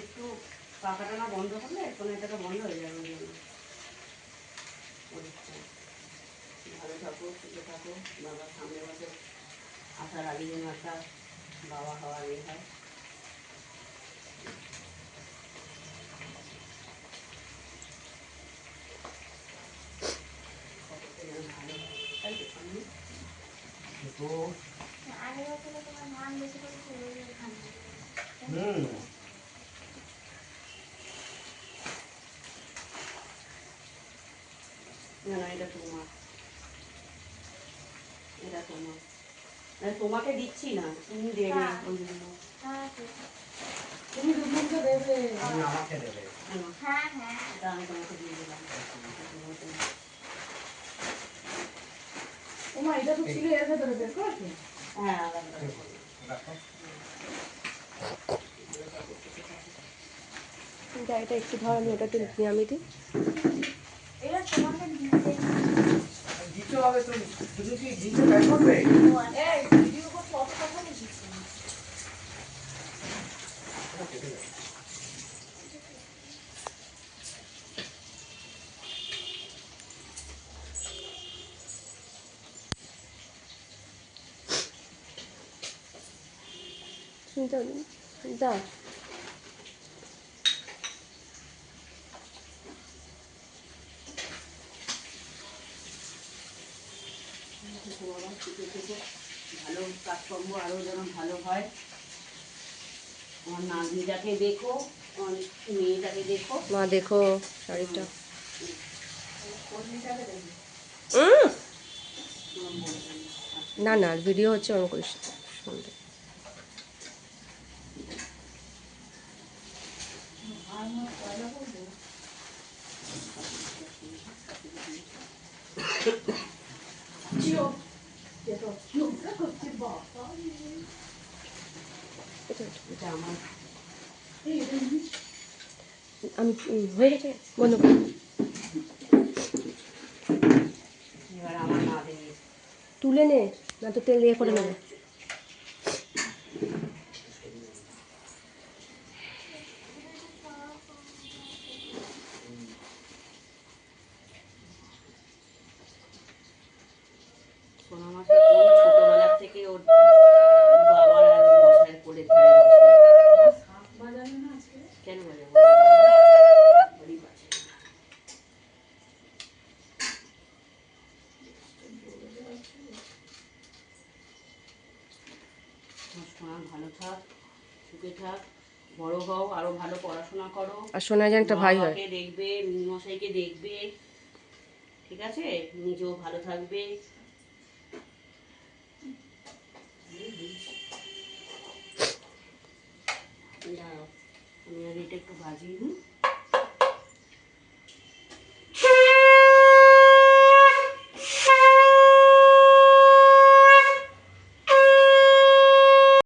একটু পাখাটা না বন্ধ করলে কোনোটাটা বন্ধ হয়ে যাবে। ওই জন্য ভালো থাকো, সুখে থাকো। বাবা সামনের বছর আসার আগে যেন একটা বাবা হওয়ার ইয়ে হয়। ভালো হয়, তাই তো সামনে আগের বছরে তোমার ধান বেশি করে ধান না না, এটা তোমার, এটা তোমার, তোমাকে দিচ্ছি না, তুমি দেবে ওইগুলো। তুমি দুপুরকে দেবে, তুমি আমাকে দেবে। হ্যাঁ হ্যাঁ, এটা আমি তোমাকে দিয়ে দিলাম। ওমা এটা তো ছিল এর ভেতরে বের করেছো? হ্যাঁ আলাদা রাখো। এটা একটু ধর, আমি ওটাতে আমি দিই। এটা তোমাকে দিতে হবে। তুমি কি দিতে বের করবে? এই ভিডিও করতে অত কথা বলছিস কেন? দাও ভালো কাজকর্ম আরো যেন ভালো হয়। আমার নাতনিটাকে দেখো, আমার মেয়েটাকে দেখো। মা দেখো শাড়িটা। না না ভিডিও হচ্ছে, ওরকম করিস শুনতে। আমি হয়ে গেছে, বন্ধ করি। এবার আমার নাতনি তুলে নে, না তো তেল দিয়ে করে নেবে। সোনামাকে কোন ছোটবেলা থেকে ওর বাবার আর মশাইয়ের কোলে ধরে বসে। কেন বাজাবো? বড়ি বাজে। সোনা ভালো থাক, সুখে থাক, বড় হও, আরো ভালো পড়াশোনা করো। আর সোনা যেন একটা ভাই হয়। বাবাকে দেখবে, মশাইকে দেখবে, ঠিক আছে? নিজেও ভালো থাকবে। দাঁড়াও, আমি আর এটা একটু ভাজি।